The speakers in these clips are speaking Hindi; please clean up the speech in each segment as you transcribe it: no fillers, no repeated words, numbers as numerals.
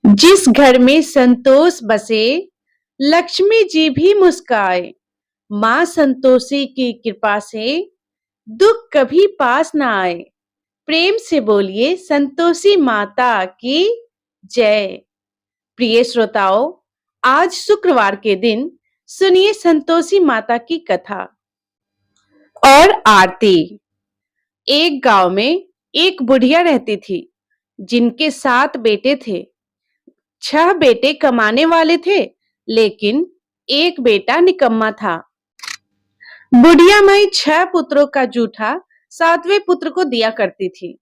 जिस घर में संतोष बसे, लक्ष्मी जी भी मुस्काए। माँ संतोषी की कृपा से दुख कभी पास ना आए। प्रेम से बोलिए संतोषी माता की जय। प्रिय श्रोताओं, आज शुक्रवार के दिन सुनिए संतोषी माता की कथा और आरती। एक गांव में एक बुढ़िया रहती थी, जिनके 7 बेटे थे। 6 बेटे कमाने वाले थे, लेकिन एक बेटा निकम्मा था। बुढ़िया माई 6 पुत्रों का जूठा 7वें पुत्र को दिया करती थी।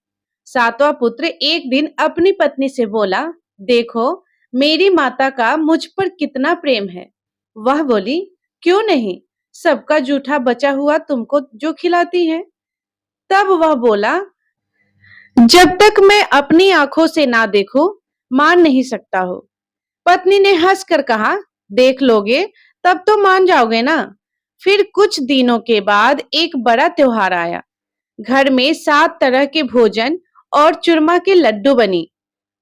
7वां पुत्र एक दिन अपनी पत्नी से बोला, देखो मेरी माता का मुझ पर कितना प्रेम है। वह बोली, क्यों नहीं, सबका जूठा बचा हुआ तुमको जो खिलाती है। तब वह बोला, जब तक मैं अपनी आंखों से ना देखूं, मान नहीं सकता हो। पत्नी ने हंसकर कहा, देख लोगे तब तो मान जाओगे ना। फिर कुछ दिनों के बाद एक बड़ा त्योहार आया। घर में 7 तरह के भोजन और चूरमा के लड्डू बनी।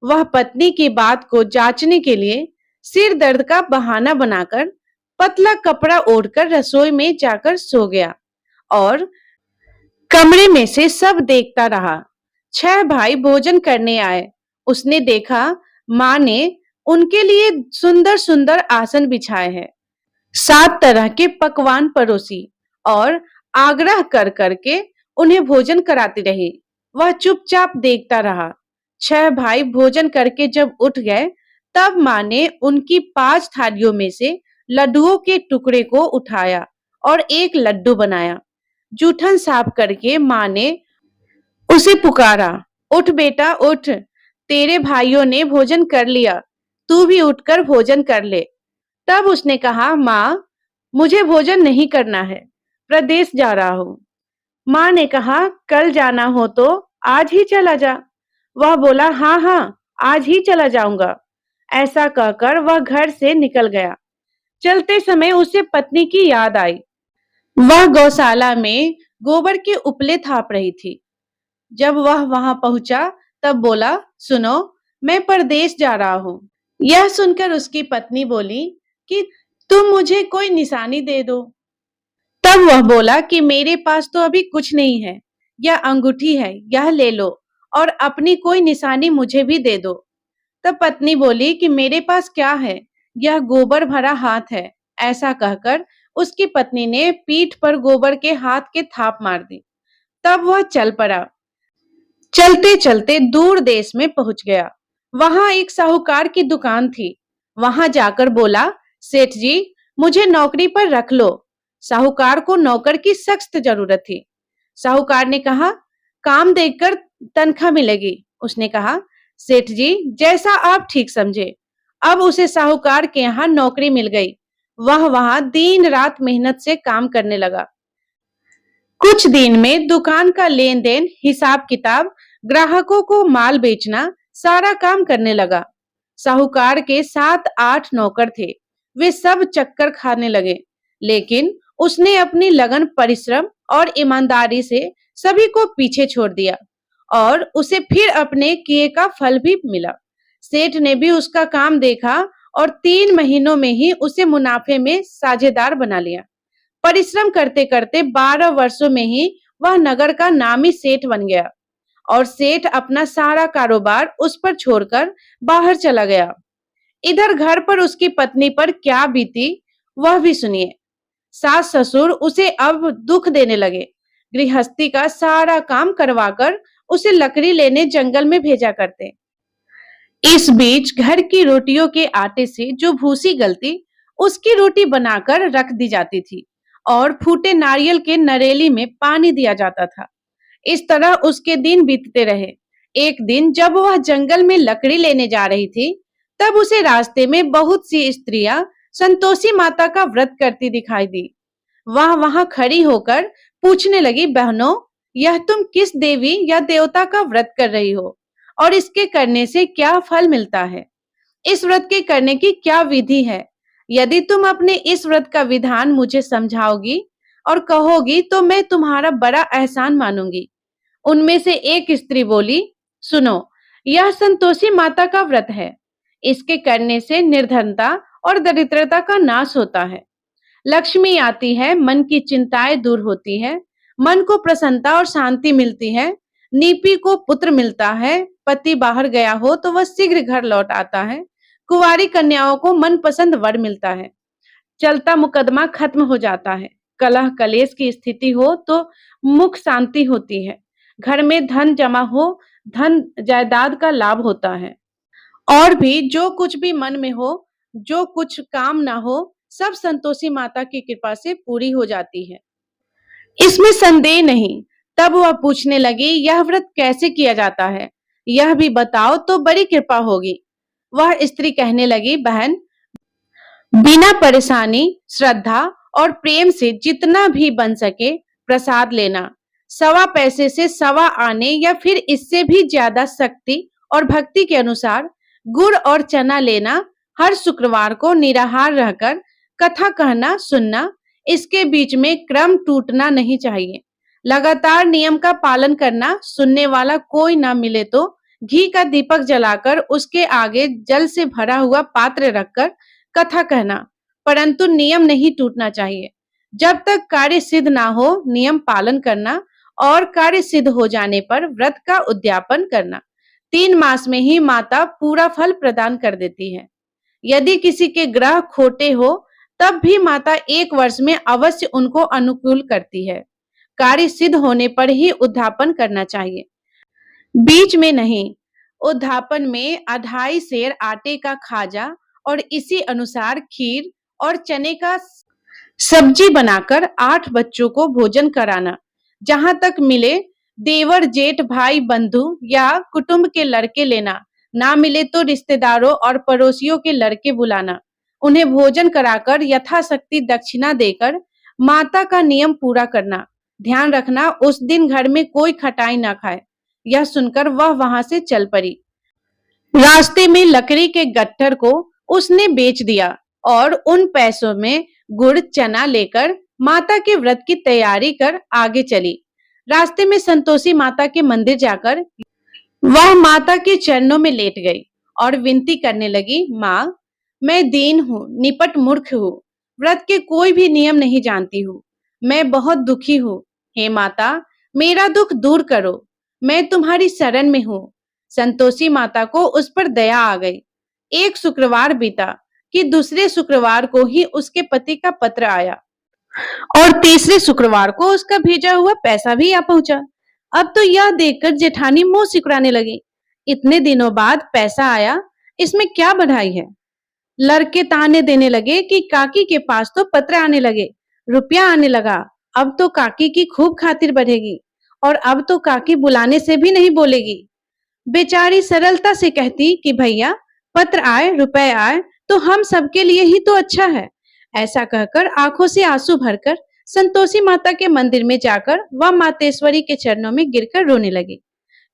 वह पत्नी की बात को जांचने के लिए सिर दर्द का बहाना बनाकर पतला कपड़ा ओढ़कर रसोई में जाकर सो गया और कमरे में से सब देखता रहा। 6 भाई भोजन करने आए। उसने देखा माँ ने उनके लिए सुंदर सुंदर आसन बिछाए हैं, 7 तरह के पकवान परोसी और आग्रह कर करके उन्हें भोजन कराती रही। वह चुपचाप देखता रहा। 6 भाई भोजन करके जब उठ गए, तब माँ ने उनकी 5 थालियों में से लड्डुओं के टुकड़े को उठाया और एक लड्डू बनाया। जूठन साफ करके माँ ने उसे पुकारा, उठ बेटा उठ, तेरे भाइयों ने भोजन कर लिया, तू भी उठकर भोजन कर ले। तब उसने कहा, माँ मुझे भोजन नहीं करना है, प्रदेश जा रहा हूँ। माँ ने कहा, कल जाना हो तो आज ही चला जा। वह बोला, हाँ हाँ आज ही चला जाऊंगा। ऐसा कहकर वह घर से निकल गया। चलते समय उसे पत्नी की याद आई। वह गौशाला में गोबर के उपले थाप रही थी। जब वह वहां पहुंचा, तब बोला, सुनो मैं परदेश जा रहा हूँ। यह सुनकर उसकी पत्नी बोली कि तुम मुझे कोई निशानी दे दो। तब वह बोला कि मेरे पास तो अभी कुछ नहीं है, यह अंगूठी है, यह ले लो और अपनी कोई निशानी मुझे भी दे दो। तब पत्नी बोली कि मेरे पास क्या है, यह गोबर भरा हाथ है। ऐसा कहकर उसकी पत्नी ने पीठ पर गोबर के हाथ के थाप मार दी। तब वह चल पड़ा। चलते चलते दूर देश में पहुंच गया। वहां एक साहूकार की दुकान थी। वहां जाकर बोला, सेठ जी मुझे नौकरी पर रख लो। साहूकार को नौकर की सख्त जरूरत थी। साहूकार ने कहा, काम देखकर तनख्वाह मिलेगी। उसने कहा, सेठ जी जैसा आप ठीक समझे। अब उसे साहूकार के यहाँ नौकरी मिल गई। वह वहां दिन रात मेहनत से काम करने लगा। कुछ दिन में दुकान का लेन देन, हिसाब किताब, ग्राहकों को माल बेचना, सारा काम करने लगा। साहूकार के 7-8 नौकर थे। वे सब चक्कर खाने लगे, लेकिन उसने अपनी लगन, परिश्रम और ईमानदारी से सभी को पीछे छोड़ दिया और उसे फिर अपने किए का फल भी मिला। सेठ ने भी उसका काम देखा और 3 महीनों में ही उसे मुनाफे में साझेदार बना लिया। परिश्रम करते करते 12 वर्षों में ही वह नगर का नामी सेठ बन गया और सेठ अपना सारा कारोबार उस पर छोड़कर बाहर चला गया। इधर घर पर उसकी पत्नी पर क्या बीती, वह भी सुनिए। सास ससुर उसे अब दुख देने लगे। गृहस्थी का सारा काम करवाकर उसे लकड़ी लेने जंगल में भेजा करते। इस बीच घर की रोटियों के आटे से जो भूसी गलती, उसकी रोटी बनाकर रख दी जाती थी और फूटे नारियल के नरेली में पानी दिया जाता था। इस तरह उसके दिन बीतते रहे। एक दिन जब वह जंगल में लकड़ी लेने जा रही थी, तब उसे रास्ते में बहुत सी स्त्रियां संतोषी माता का व्रत करती दिखाई दी। वह वहां खड़ी होकर पूछने लगी, बहनों यह तुम किस देवी या देवता का व्रत कर रही हो और इसके करने से क्या फल मिलता है? इस व्रत के करने की क्या विधि है? यदि तुम अपने इस व्रत का विधान मुझे समझाओगी और कहोगी तो मैं तुम्हारा बड़ा एहसान मानूंगी। उनमें से एक स्त्री बोली, सुनो यह संतोषी माता का व्रत है। इसके करने से निर्धनता और दरिद्रता का नाश होता है। लक्ष्मी आती है, मन की चिंताएं दूर होती है, मन को प्रसन्नता और शांति मिलती है। नीपी को पुत्र मिलता है, पति बाहर गया हो तो वह शीघ्र घर लौट आता है। कुंवारी कन्याओं को मनपसंद वर मिलता है। चलता मुकदमा खत्म हो जाता है। कलह कलेश की स्थिति हो तो मुख शांति होती है। घर में धन जमा हो, धन जायदाद का लाभ होता है। और भी जो कुछ भी मन में हो, जो कुछ काम ना हो, सब संतोषी माता की कृपा से पूरी हो जाती है। इसमें संदेह नहीं। तब वह पूछने लगी, यह व्रत कैसे किया जाता है, यह भी बताओ तो बड़ी कृपा होगी। वह स्त्री कहने लगी, बहन, बिना परेशानी, श्रद्धा और प्रेम से जितना भी बन सके प्रसाद लेना। सवा पैसे से सवा आने या फिर इससे भी ज्यादा शक्ति और भक्ति के अनुसार गुड़ और चना लेना। हर शुक्रवार को निराहार रहकर कथा कहना सुनना। इसके बीच में क्रम टूटना नहीं चाहिए। लगातार नियम का पालन करना। सुनने वाला कोई ना मिले तो घी का दीपक जलाकर उसके आगे जल से भरा हुआ पात्र रखकर कथा कहना, परंतु नियम नहीं टूटना चाहिए। जब तक कार्य सिद्ध ना हो नियम पालन करना और कार्य सिद्ध हो जाने पर व्रत का उद्यापन करना। 3 मास में ही माता पूरा फल प्रदान कर देती है। यदि किसी के ग्रह खोटे हो तब भी माता 1 वर्ष में अवश्य उनको अनुकूल करती है। कार्य सिद्ध होने पर ही उद्यापन करना चाहिए, बीच में नहीं। उद्यापन में 2.5 सेर आटे का खाजा और इसी अनुसार खीर और चने का सब्जी बनाकर 8 बच्चों को भोजन कराना। जहां तक मिले देवर जेठ भाई बंधु या कुटुंब के लड़के लेना, ना मिले तो रिश्तेदारों और पड़ोसियों के लड़के बुलाना। उन्हें भोजन कराकर यथाशक्ति दक्षिणा देकर माता का नियम पूरा करना। ध्यान रखना उस दिन घर में कोई खटाई ना खाए। यह सुनकर वह वहां से चल पड़ी। रास्ते में लकड़ी के गट्ठर को उसने बेच दिया और उन पैसों में गुड़ चना लेकर माता के व्रत की तैयारी कर आगे चली। रास्ते में संतोषी माता के मंदिर जाकर वह माता के चरणों में लेट गई और विनती करने लगी, माँ, मैं दीन हूँ, निपट मूर्ख हूँ, व्रत के कोई भी नियम नहीं जानती हूँ, मैं बहुत दुखी हूँ। हे माता, मेरा दुख दूर करो, मैं तुम्हारी शरण में हूँ। संतोषी माता को उस पर दया आ गई। एक शुक्रवार बीता कि दूसरे शुक्रवार को ही उसके पति का पत्र आया और तीसरे शुक्रवार को उसका भेजा हुआ पैसा भी आ पहुंचा। अब तो यह देखकर जेठानी मुंह सिकुड़ाने लगी। इतने दिनों बाद पैसा आया, इसमें क्या बढ़ाई है। लड़के ताने देने लगे कि काकी के पास तो पत्र आने लगे, रुपया आने लगा, अब तो काकी की खूब खातिर बढ़ेगी और अब तो काकी बुलाने से भी नहीं बोलेगी। बेचारी सरलता से कहती कि भैया, पत्र आए रुपए आए तो हम सबके लिए ही तो अच्छा है। ऐसा कहकर आंखों से आंसू भरकर संतोषी माता के मंदिर में जाकर वह मातेश्वरी के चरणों में गिरकर रोने लगी।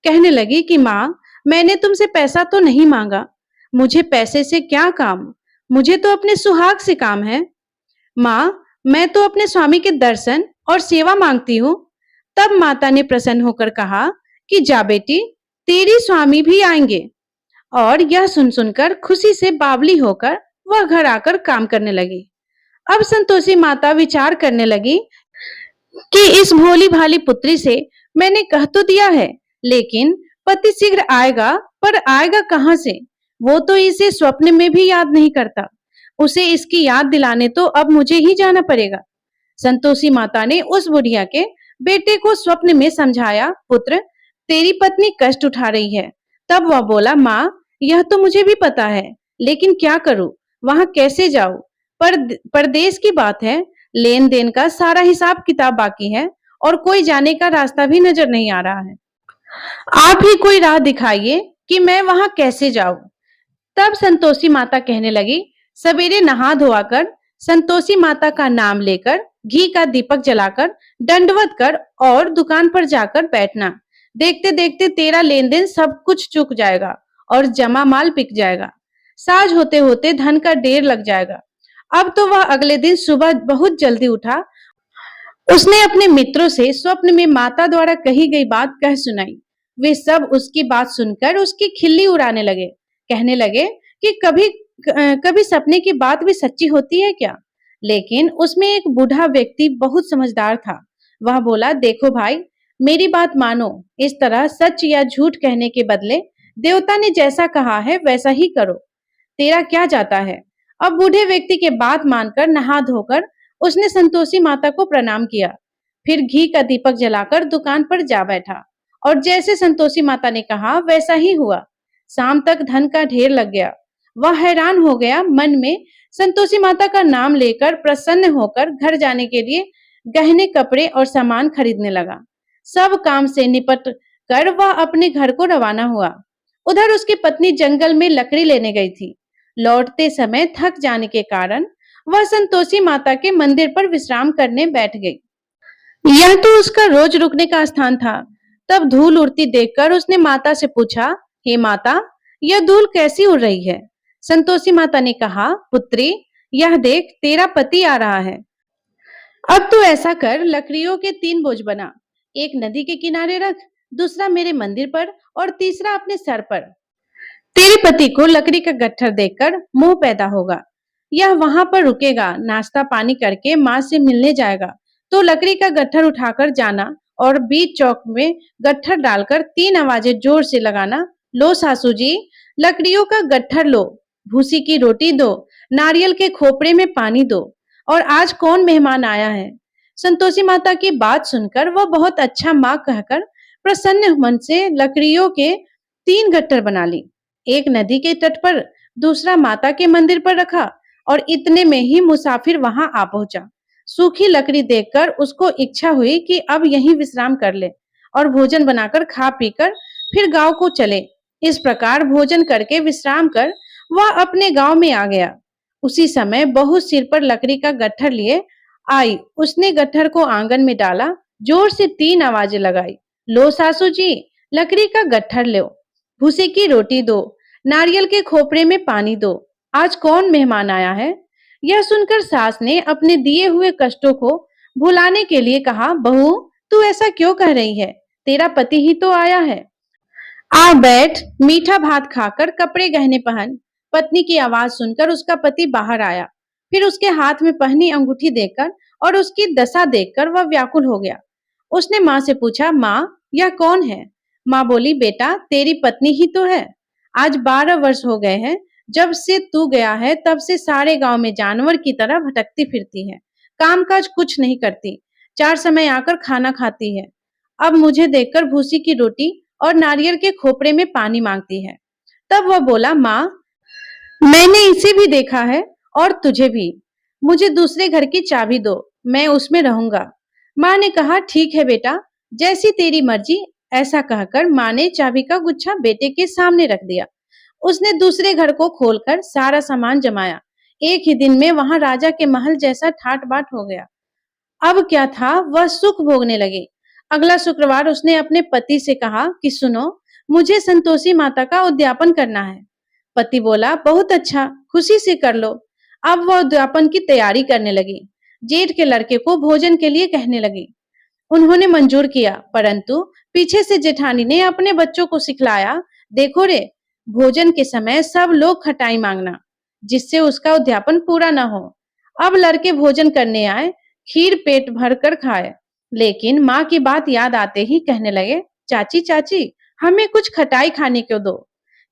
कहने लगी कि माँ, मैंने तुमसे पैसा तो नहीं मांगा, मुझे पैसे से क्या काम, मुझे तो अपने सुहाग से काम है। माँ, मैं तो अपने स्वामी के दर्शन और सेवा मांगती हूँ। तब माता ने प्रसन्न होकर कहा कि जा बेटी, तेरी स्वामी भी आएंगे। और यह सुन सुनकर खुशी से बावली होकर वह घर आकर काम करने लगी। अब संतोषी माता विचार करने लगी कि इस भोली भाली पुत्री से मैंने कह तो दिया है, लेकिन पति शीघ्र आएगा, पर आएगा कहां से, वो तो इसे स्वप्न में भी याद नहीं करता। उसे इसकी याद दिलाने तो अब मुझे ही जाना पड़ेगा। संतोषी माता ने उस बुढ़िया के बेटे को स्वप्न में समझाया, पुत्र, तेरी पत्नी कष्ट उठा रही है। तब वह बोला, माँ, यह तो मुझे भी पता है, लेकिन क्या करूं, वहां कैसे जाऊं, परदेश की बात है, लेन देन का सारा हिसाब किताब बाकी है और कोई जाने का रास्ता भी नजर नहीं आ रहा है। आप ही कोई राह दिखाइए कि मैं वहां कैसे जाऊं। तब संतोषी माता कहने लगी, सवेरे नहा धोआकर संतोषी माता का नाम लेकर घी का दीपक जलाकर दंडवत कर और दुकान पर जाकर बैठना। देखते देखते तेरा लेन देन सब कुछ चुक जाएगा और जमा माल बिक जाएगा। साँझ होते होते धन का ढेर लग जाएगा। अब तो वह अगले दिन सुबह बहुत जल्दी उठा। उसने अपने मित्रों से स्वप्न में माता द्वारा कही गई बात कह सुनाई। वे सब उसकी बात सुनकर उसकी खिल्ली उड़ाने लगे। कहने लगे कि कभी सपने की बात भी सच्ची होती है क्या? लेकिन उसमें एक बूढ़ा व्यक्ति बहुत समझदार था। वह बोला, देखो भाई, मेरी बात मानो। इस तरह सच या झूठ कहने के बदले देवता ने जैसा कहा है वैसा ही करो। तेरा क्या जाता है? अब बूढ़े व्यक्ति के बात मानकर नहा धोकर उसने संतोषी माता को प्रणाम किया। फिर घी का दीपक जलाकर दुकान पर जा बैठा और जैसे संतोषी माता ने कहा वैसा ही हुआ। शाम तक धन का ढेर लग गया। वह हैरान हो गया। मन में संतोषी माता का नाम लेकर प्रसन्न होकर घर जाने के लिए गहने, कपड़े और सामान खरीदने लगा। सब काम से निपट कर वह अपने घर को रवाना हुआ। उधर उसकी पत्नी जंगल में लकड़ी लेने गई थी। लौटते समय थक जाने के कारण वह संतोषी माता के मंदिर पर विश्राम करने बैठ गई। यह तो उसका रोज रुकने का स्थान था। तब धूल उड़ती देखकर उसने माता से पूछा, हे माता, यह धूल कैसी उड़ रही है? संतोषी माता ने कहा, पुत्री, यह देख, तेरा पति आ रहा है। अब तो ऐसा कर, लकड़ियों के 3 बोझ बना। एक नदी के किनारे रख, दूसरा मेरे मंदिर पर और तीसरा अपने सर पर। तेरे पति को लकड़ी का गट्ठर देखकर मोह पैदा होगा। यह वहां पर रुकेगा, नाश्ता पानी करके माँ से मिलने जाएगा। तो लकड़ी का गट्ठर उठाकर जाना और बीच चौक में गट्ठर डालकर 3 आवाजें जोर से लगाना, लो सासू जी, लकड़ियों का गट्ठर लो, भूसी की रोटी दो, नारियल के खोपड़े में पानी दो, और आज कौन मेहमान आया है? संतोषी माता की बात सुनकर वह बहुत अच्छा माँ कहकर प्रसन्न मन से लकड़ियों के 3 गट्ठर बना ली। एक नदी के तट पर, दूसरा माता के मंदिर पर रखा और इतने में ही मुसाफिर वहां आ पहुंचा। सूखी लकड़ी देखकर उसको इच्छा हुई कि अब यहीं विश्राम कर ले और भोजन बनाकर खा पीकर फिर गांव को चले। इस प्रकार भोजन करके विश्राम कर वह अपने गांव में आ गया। उसी समय बहू सिर पर लकड़ी का गट्ठर लिए आई। उसने गट्ठर को आंगन में डाला, जोर से 3 आवाजें लगाई, लो सासू जी, लकड़ी का गट्ठर लो, भूसे की रोटी दो, नारियल के खोपड़े में पानी दो, आज कौन मेहमान आया है? यह सुनकर सास ने अपने दिए हुए कष्टों को भुलाने के लिए कहा, बहू, तू ऐसा क्यों कह रही है? तेरा पति ही तो आया है। आ बैठ, मीठा भात खाकर कपड़े गहने पहन। पत्नी की आवाज सुनकर उसका पति बाहर आया। फिर उसके हाथ में पहनी अंगूठी देखकर और उसकी दशा देखकर वह व्याकुल हो गया। उसने माँ से पूछा, माँ, यह कौन है? माँ बोली, बेटा, तेरी पत्नी ही तो है। आज 12 वर्ष हो गए हैं। जब से तू गया है तब से सारे गांव में जानवर की तरह भटकती फिरती है। कामकाज कुछ नहीं करती। 4 समय आकर खाना खाती है। अब मुझे देखकर भूसी की रोटी और नारियल के खोपड़े में पानी मांगती है। तब वह बोला, माँ, मैंने इसे भी देखा है और तुझे भी। मुझे दूसरे घर की चाबी दो, मैं उसमें रहूंगा। माँ ने कहा, ठीक है बेटा, जैसी तेरी मर्जी। ऐसा कहकर माँ ने चाबी का गुच्छा बेटे के सामने रख दिया। उसने दूसरे घर को खोलकर सारा सामान जमाया। एक ही दिन में वहां राजा के महल जैसा ठाट बाट हो गया। अब क्या था, वह सुख भोगने लगी। अगला शुक्रवार उसने अपने पति से कहा कि सुनो, मुझे संतोषी माता का उद्यापन करना है। पति बोला, बहुत अच्छा, खुशी से कर लो। अब वह उद्यापन की तैयारी करने लगी। जेठ के लड़के को भोजन के लिए कहने लगी। उन्होंने मंजूर किया, परंतु पीछे से जेठानी ने अपने बच्चों को सिखलाया, देखो रे, भोजन के समय सब लोग खटाई मांगना, जिससे उसका उद्यापन पूरा न हो। अब लड़के भोजन करने आए, खीर पेट भर कर खाए, लेकिन माँ की बात याद आते ही कहने लगे, चाची चाची, हमें कुछ खटाई खाने को दो।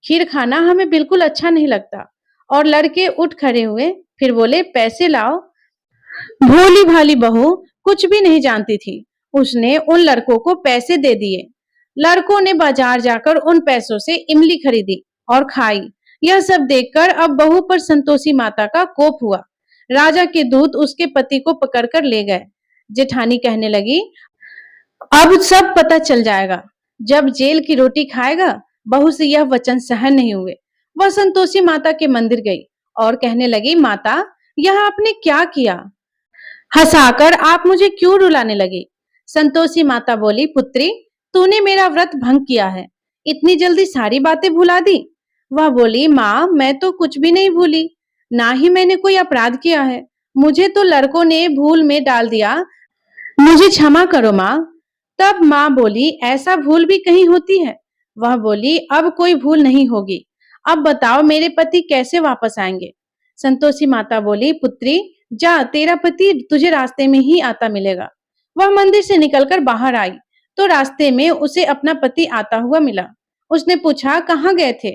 खीर खाना हमें बिल्कुल अच्छा नहीं लगता। और लड़के उठ खड़े हुए, फिर बोले, पैसे लाओ। भोली भाली बहू कुछ भी नहीं जानती थी। उसने उन लड़कों को पैसे दे दिए। लड़कों ने बाजार जाकर उन पैसों से इमली खरीदी और खाई। यह सब देखकर अब बहू पर संतोषी माता का कोप हुआ। राजा के दूत उसके पति को पकड़कर ले गए। जेठानी कहने लगी, अब सब पता चल जाएगा। जब जेल की रोटी खाएगा। बहू से यह वचन सहन नहीं हुए। वह संतोषी माता के मंदिर गई और कहने लगी, माता, यह आपने क्या किया? हंसाकर आप मुझे क्यों रुलाने लगी? संतोषी माता बोली, पुत्री, तूने मेरा व्रत भंग किया है। इतनी जल्दी सारी बातें भुला दी? वह बोली, माँ, मैं तो कुछ भी नहीं भूली, ना ही मैंने कोई अपराध किया है। मुझे तो लड़कों ने भूल में डाल दिया। मुझे क्षमा करो माँ। तब माँ बोली, ऐसा भूल भी कहीं होती है? वह बोली, अब कोई भूल नहीं होगी। अब बताओ मेरे पति कैसे वापस आएंगे? संतोषी माता बोली, पुत्री जा, तेरा पति तुझे रास्ते में ही आता मिलेगा। वह मंदिर से निकलकर बाहर आई तो रास्ते में उसे अपना पति आता हुआ मिला। उसने पूछा, कहाँ गए थे?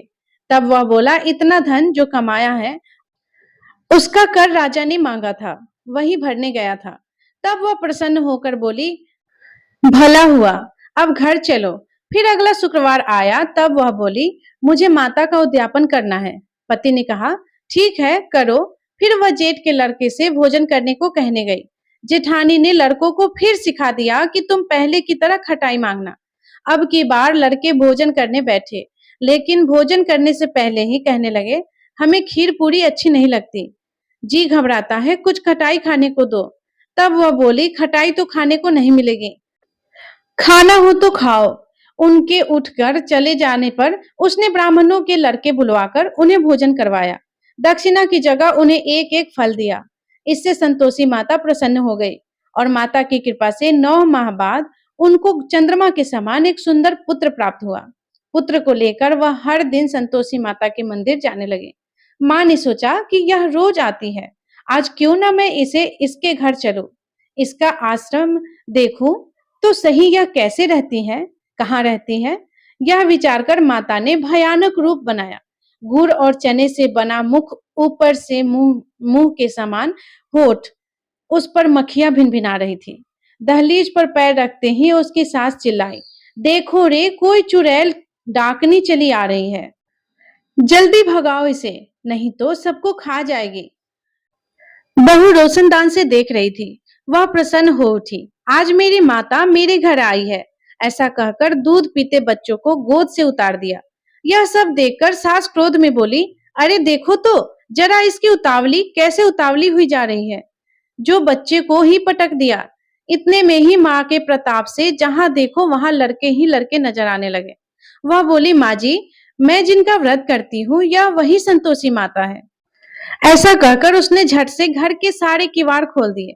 तब वह बोला, इतना धन जो कमाया है उसका कर राजा ने मांगा था, वही भरने गया था। तब वह प्रसन्न होकर बोली, भला हुआ, अब घर चलो। फिर अगला शुक्रवार आया, तब वह बोली, मुझे माता का उद्यापन करना है। पति ने कहा, ठीक है, करो। फिर वह जेठ के लड़के से भोजन करने को कहने गई। जेठानी ने लड़कों को फिर सिखा दिया कि तुम पहले की तरह खटाई मांगना। अब की बार लड़के भोजन करने बैठे, लेकिन भोजन करने से पहले ही कहने लगे, हमें खीर पूरी अच्छी नहीं लगती, जी घबराता है, कुछ खटाई खाने को दो। तब वह बोली, खटाई तो खाने को नहीं मिलेगी, खाना हो तो खाओ। उनके उठकर चले जाने पर उसने ब्राह्मणों के लड़के बुलवाकर उन्हें भोजन करवाया। दक्षिणा की जगह उन्हें एक एक फल दिया। इससे संतोषी माता प्रसन्न हो गई और माता की कृपा से 9 माह बाद उनको चंद्रमा के समान एक सुंदर पुत्र प्राप्त हुआ। पुत्र को लेकर वह हर दिन संतोषी माता के मंदिर जाने लगे। माँ ने सोचा कि यह रोज आती है, आज क्यों ना मैं इसे इसके घर चलूं, इसका आश्रम देखूं तो सही, यह कैसे रहती है, कहाँ रहती है। यह विचार कर माता ने भयानक रूप बनाया। गुड़ और चने से बना मुख, ऊपर से मुंह मुंह के समान होठ, उस पर मक्खियां भिनभिना रही थी। दहलीज पर पैर रखते ही उसकी सास चिल्लाई, देखो रे, कोई चुड़ैल डाकनी चली आ रही है, जल्दी भगाओ इसे, नहीं तो सबको खा जाएगी। बहू रोशनदान से देख रही थी। वह प्रसन्न हो उठी, आज मेरी माता मेरे घर आई है, ऐसा कहकर दूध पीते बच्चों को गोद से उतार दिया। यह सब देखकर सास क्रोध में बोली, अरे देखो तो जरा इसकी उतावली कैसे उतावली हुई जा रही है, जो बच्चे को ही पटक दिया। इतने में ही माँ के प्रताप से जहां देखो वहां लड़के ही लड़के नजर आने लगे। वह बोली, माँ जी, मैं जिनका व्रत करती हूँ यह वही संतोषी माता है। ऐसा कहकर उसने झट से घर के सारे किवाड़ खोल दिए।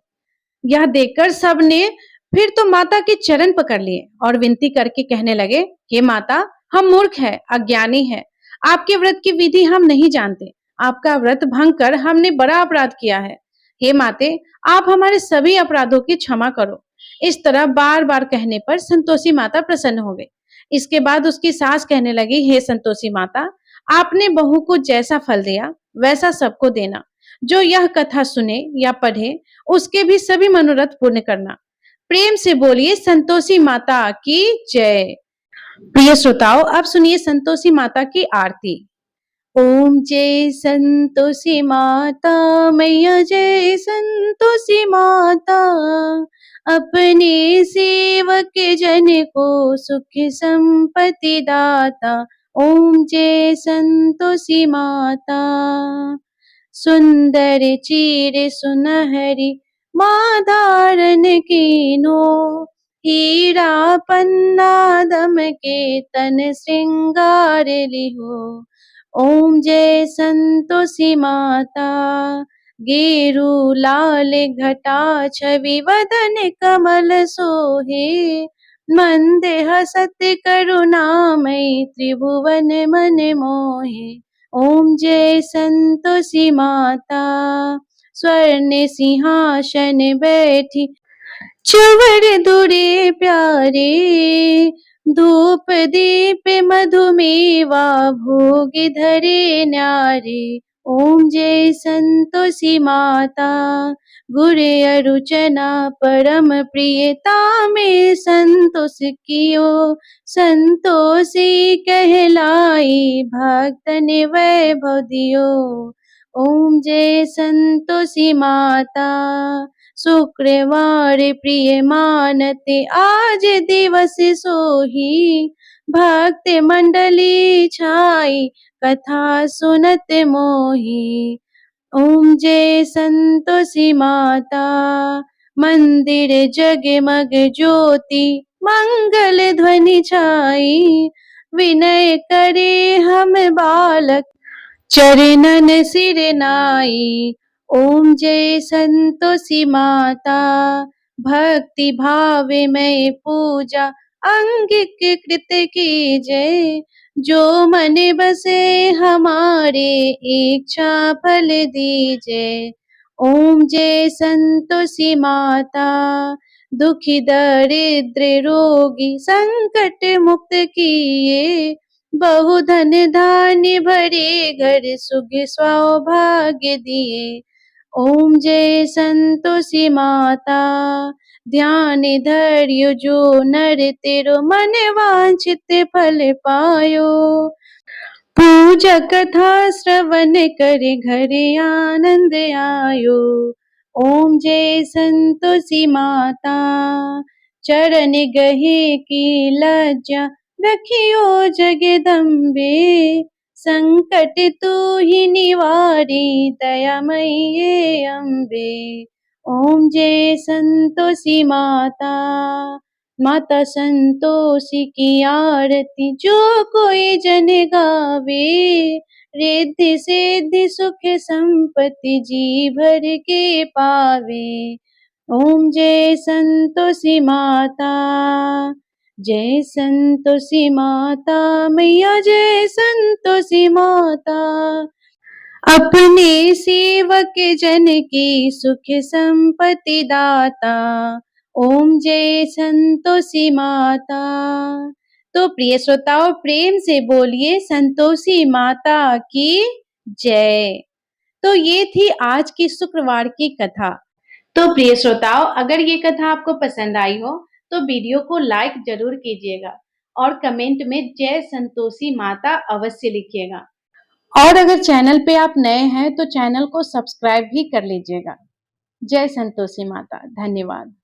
यह देखकर सबने फिर तो माता के चरण पकड़ लिए और विनती करके कहने लगे, हे माता, हम मूर्ख है, अज्ञानी है, आपके व्रत की विधि हम नहीं जानते, आपका व्रत भंग कर हमने बड़ा अपराध किया है। हे माते, आप हमारे सभी अपराधों की क्षमा करो। इस तरह बार बार कहने पर संतोषी माता प्रसन्न हो गई। इसके बाद उसकी सास कहने लगी, हे संतोषी माता, आपने बहू को जैसा फल दिया वैसा सबको देना। जो यह कथा सुने या पढ़े उसके भी सभी मनोरथ पूर्ण करना। प्रेम से बोलिए संतोषी माता की जय। प्रिय श्रोताओं, अब सुनिए संतोषी माता की आरती। ओम जय संतोषी माता मैया, जय संतोषी माता, अपने सेवक जन को सुख संपत्ति दाता। ओम जय संतोषी माता। सुंदर चीर सुनहरी माँ धारण कीनो, हीरा पन्ना दम के तन श्रृंगार लिहो। ओम जय संतोषी माता। गेरु लाल घटा छवि वदन कमल सोहे, मंद हसत करुणामयी त्रिभुवन मन मोहे। ओम जय संतोषी माता। स्वर्ण सिंहासन बैठी चवर दुरे प्यारे, धूप दीप मधुमेवा भोग धरे न्यारे। ओम जय संतोषी माता। गुर अरुचना परम प्रियता में संतोष कियो, संतोषी कहलाई भक्तन वैभव दियो। ओम जय संतोषी माता। शुक्रवार प्रिय मानते आज दिवस सोही, भक्त मंडली छाई कथा सुनत मोही। ओम जय संतोषी माता। मंदिर जगमग ज्योति मंगल ध्वनि छाई, विनय करे हम बालक चरणन सिर नाई। ओम जय संतोषी माता। भक्ति भाव में पूजा अंगिक कृत की जय, जो मन बसे हमारे इच्छा फल दीजिए। ओम जय संतोषी माता, दुखी दरिद्र रोगी संकट मुक्त किए। बहु धन धान्य भरे घर सुख सौभाग्य दिए। ओम जय संतोषी माता, ध्यान धर्यो जो नर तेरो मन वांछित फल पायो। पूजा कथा श्रवण करे घर आनंद आयो। ओम जय संतोषी माता, चरण गहे की लज्जा रखियो जगदम्बे। संकट तू ही निवारी दयामयी अम्बे। ओम जय संतोषी माता, माता संतोषी की आरती जो कोई जन गावे। रिद्धि सिद्धि सुख संपत्ति जी भर के पावे। ओम जय संतोषी माता, जय संतोषी माता मैया, जय संतोषी माता। अपने सेवक जन की सुख संपत्ति दाता। ओम जय संतोषी माता। तो प्रिय श्रोताओं, प्रेम से बोलिए संतोषी माता की जय। तो ये थी आज की शुक्रवार की कथा। तो प्रिय श्रोताओं, अगर ये कथा आपको पसंद आई हो तो वीडियो को लाइक जरूर कीजिएगा और कमेंट में जय संतोषी माता अवश्य लिखिएगा। और अगर चैनल पे आप नए हैं तो चैनल को सब्सक्राइब भी कर लीजिएगा। जय संतोषी माता। धन्यवाद।